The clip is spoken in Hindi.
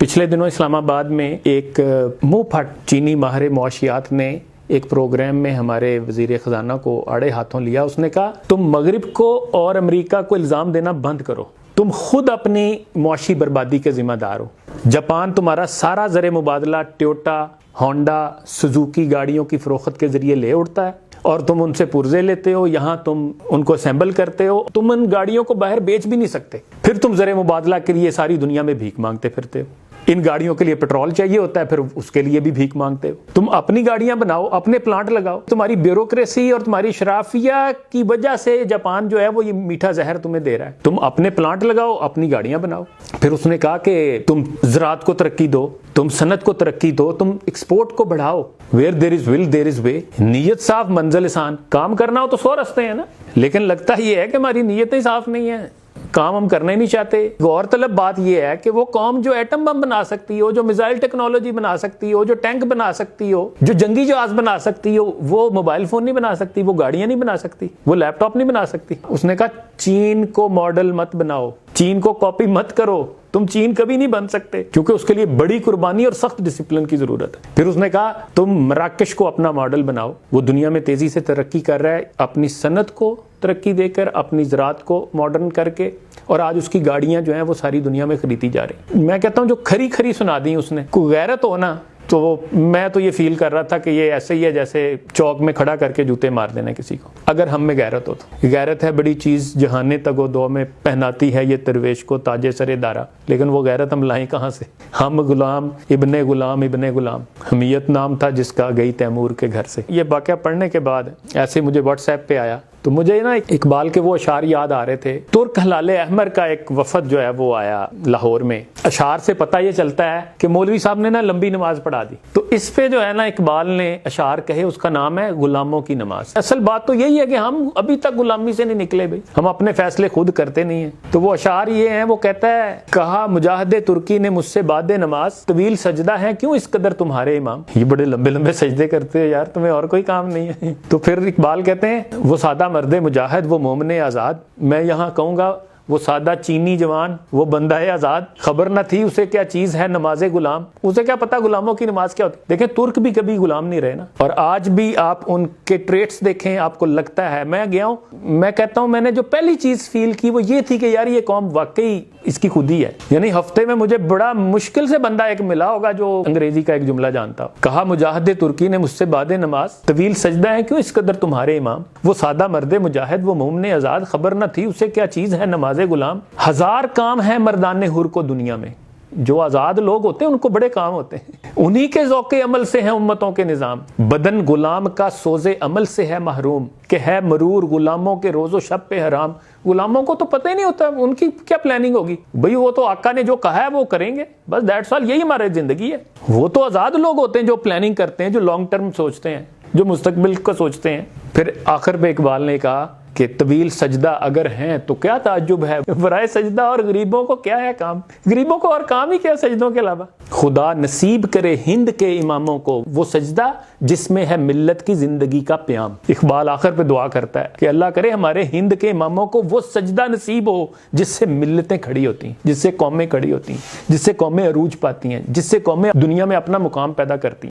पिछले दिनों इस्लामाबाद में एक मुंह फट चीनी माहिर मुआशियात ने एक प्रोग्राम में हमारे वजीर खजाना को आड़े हाथों लिया। उसने कहा तुम मगरिब को और अमेरिका को इल्ज़ाम देना बंद करो, तुम खुद अपनी मुआशी बर्बादी के जिम्मेदार हो। जापान तुम्हारा सारा ज़र मुबादला टोयोटा, होंडा, सुजुकी गाड़ियों की फ़रोख्त के ज़रिए ले उठता है और तुम उनसे पुर्जे लेते हो, यहाँ तुम उनको असेंबल करते हो। तुम उन गाड़ियों को बाहर बेच भी नहीं सकते, फिर तुम ज़र मुबादला के लिए सारी दुनिया में भीख मांगते फिरते हो। इन गाड़ियों के लिए पेट्रोल चाहिए होता है, फिर उसके लिए भी भीख मांगते हो। तुम अपनी गाड़ियां बनाओ, अपने प्लांट लगाओ। तुम्हारी ब्यूरोक्रेसी और तुम्हारी शराफिया की वजह से जापान जो है वो ये मीठा जहर तुम्हें दे रहा है। तुम अपने प्लांट लगाओ, अपनी गाड़ियां बनाओ। फिर उसने कहा कि तुम ज़राअत को तरक्की दो, तुम सनत को तरक्की दो, तुम एक्सपोर्ट को बढ़ाओ। Where there is will there is way. नीयत साफ, मंजिल आसान। काम करना हो तो 100 रास्ते हैं ना, लेकिन लगता ही है कि हमारी नीयतें साफ नहीं है, काम हम करना ही नहीं चाहते। गौर तलब बात यह है कि वो कौम जो एटम बम बना सकती हो, जो मिसाइल टेक्नोलॉजी बना सकती हो, जो टैंक बना सकती हो, जो जंगी जहाज बना सकती हो, वो मोबाइल फोन नहीं बना सकती, वो गाड़ियां नहीं बना सकती, वो लैपटॉप नहीं बना सकती। उसने कहा चीन को मॉडल मत बनाओ, चीन को कॉपी मत करो, तुम चीन कभी नहीं बन सकते, क्योंकि उसके लिए बड़ी कुर्बानी और सख्त डिसिप्लिन की जरूरत है। फिर उसने कहा तुम मराकश को अपना मॉडल बनाओ, वो दुनिया में तेजी से तरक्की कर रहा है, अपनी सनत को तरक्की देकर, अपनी ज़राअत को मॉडर्न करके, और आज उसकी गाड़ियां जो हैं वो सारी दुनिया में खरीदी जा रही। मैं कहता हूं जो खरी खरी सुना दी उसने। कोई गैरत हो ना, तो मैं तो ये फील कर रहा था कि ये ऐसे ही है जैसे चौक में खड़ा करके जूते मार देना किसी को। अगर हम में गैरत हो तो गैरत है बड़ी चीज, जहाने तगो दो में पहनाती है ये दरवेश को ताजे सरे दारा। लेकिन वो गैरत हम लाएं कहां से? हम गुलाम इब्ने गुलाम इब्ने गुलाम, हमीयत नाम था जिसका गई तैमूर के घर से। ये वाकया पढ़ने के बाद ऐसे मुझे व्हाट्सएप पे आया तो मुझे ना इकबाल के वो अशार याद आ रहे थे। तुर्क हलाले अहमर का एक वफद जो है वो आया लाहौर में। अशार से पता ये चलता है कि मौलवी साहब ने ना लंबी नमाज पढ़ा दी। तो इस पे जो है ना इकबाल ने अशार कहे, उसका नाम है गुलामों की नमाज। असल बात तो यही है कि हम अभी तक गुलामी से नहीं निकले भाई, हम अपने फैसले खुद करते नहीं है। तो वो अशार ये है, वो कहता है कहा मुजाहिदे तुर्की ने मुझसे बादे नमाज, तवील सजदा है क्यों इस कदर तुम्हारे इमाम। ये बड़े लंबे लंबे सजदे करते हो यार, तुम्हें और कोई काम नहीं है। तो फिर इकबाल कहते हैं वो सादा मर्दे मुजाहिद, वो मोमने आजाद, मैं यहाँ कहूंगा वो सादा चीनी जवान, वो बंदा है आजाद, खबर न थी उसे क्या चीज है नमाजे गुलाम। उसे क्या पता गुलामों की नमाज क्या होती। देखें तुर्क भी कभी गुलाम नहीं रहे ना, और आज भी आप उनके ट्रेट्स देखें, आपको लगता है। मैं गया हूं, मैं कहता हूं मैंने जो पहली चीज फील की वो ये थी कि यार ये कौम वाकई इसकी खुदी है। यानी हफ्ते में मुझे बड़ा मुश्किल से बंदा एक मिला होगा जो अंग्रेजी का एक जुमला जानता हो। कहा मुजाहिदे तुर्की ने मुझसे बादे नमाज, तवील सजदा है क्यों इस कदर तुम्हारे इमाम, वो सादा मर्दे मुजाहिद, वो मोमने आजाद, खबर न थी उसे क्या चीज है नमाजे गुलाम। हजार काम है मर्दाने हुर को दुनिया में। जो आजाद लोग होते हैं उनको बड़े काम होते हैं, उन्हीं के ज़ौक़े अमल से है उम्मतों के निज़ाम। बदन गुलाम का सोजे अमल से है महरूम, कि है मरूर गुलामों के रोज़ो शब पे हराम। गुलामों को तो पता ही नहीं होता उनकी क्या प्लानिंग होगी भाई, वो तो आका ने जो कहा है वो करेंगे, बस दैट्स ऑल, यही हमारी जिंदगी है। वो तो आजाद लोग होते हैं जो प्लानिंग करते हैं, जो लॉन्ग टर्म सोचते हैं, जो मुस्तकबिल को सोचते हैं। फिर आखिर पे इकबाल ने कहा कि तवील सजदा अगर हैं तो क्या ताज्जुब है, बराए सजदा और गरीबों को क्या है काम। गरीबों को और काम ही क्या सजदों के अलावा। खुदा नसीब करे हिंद के इमामों को वो सजदा जिसमें है मिल्लत की जिंदगी का प्याम। इकबाल आखिर पे दुआ करता है कि अल्लाह करे हमारे हिंद के इमामों को वो सजदा नसीब हो जिससे मिल्लतें खड़ी होती हैं, जिससे कौमें खड़ी होती हैं, जिससे कौमें अरूज पाती हैं, जिससे कौमें दुनिया में अपना मुकाम पैदा करती हैं।